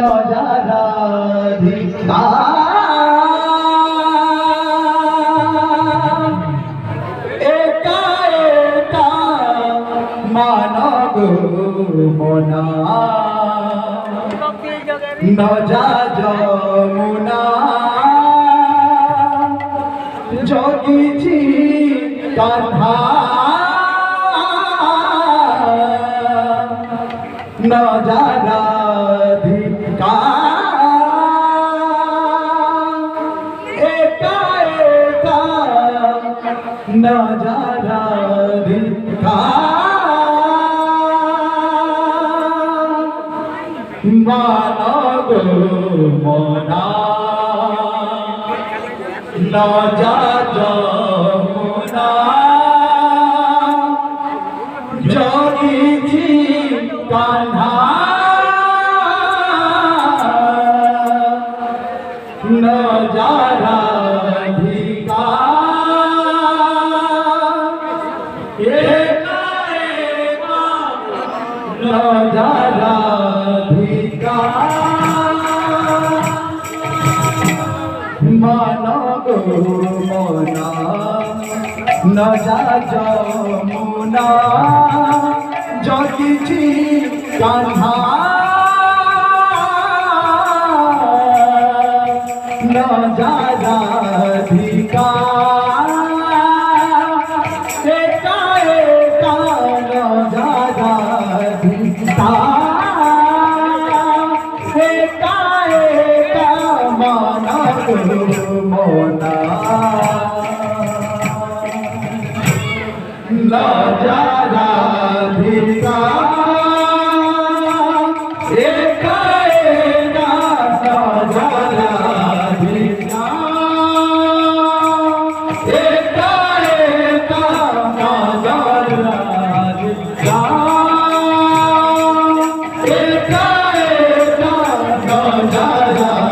নজরাধিকা একা একা মানব মনা নজা যমুনা জগিছি কান্হা নজরাধিকা একা একা নজরাধিকা মানব মনা নজা যমুনা জগিছি কান্হা নজরাধিকা একা একা নজরাধিকা মানব মনা নজা যমুনা জগিছি কান্হা নজরাধিকা একা একা নজরাধিকা একা একা মানব মনা নজরাধিকা একা একা নজরাধিকা একা একা নজরাধিকা একা একা নজরাধিকা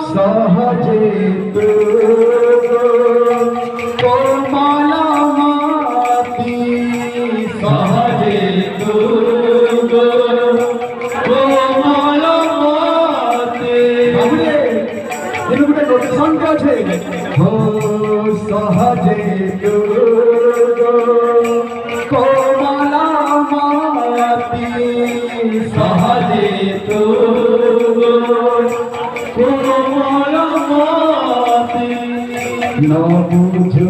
সহজে কোমলমতি সহজে কোমলমতি এর উপরে নোটেশন আছে হো সহজে কোমলমতি সহজে কোমলমতি ন বুঝু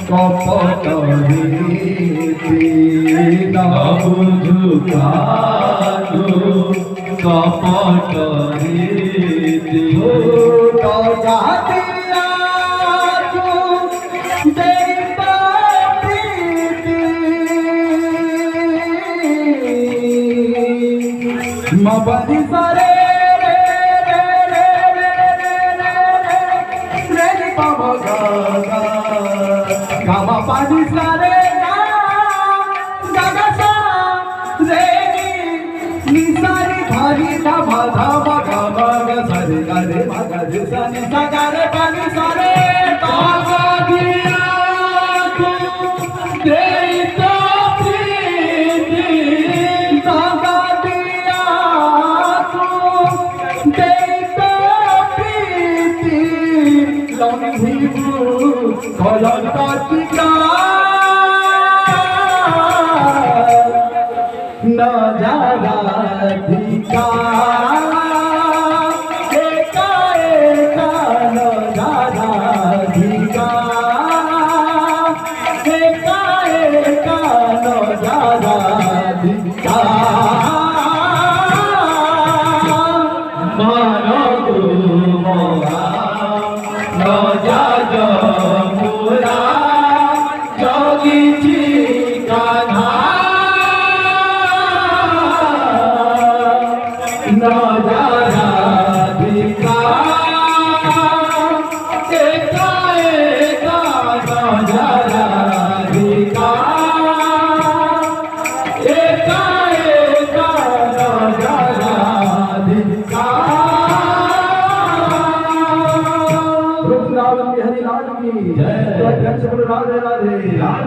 কপট রীতি ন বুঝু কপট রীতি জাতিয়া দেবা প্রীতি মবনি সারে Gama pani sare na gaga sa re ni sari dhari dha ma dha ma ga ma ga sare ga re ma ga re sa ni sa ga re pani sare ga diya tu dei to priti ga diya tu dei to priti longhi কলকাতিকা নজরাধিকা একা একা নজরাধিকা একা একা নজরাধিকা মানব মনা নজা যমুনা জগিছি কান্হা নজরাধিকা একা একা নজরাধিকা একা একা নজরাধিকা रूप रावण बिहारी लाल की जय। राधे राधे।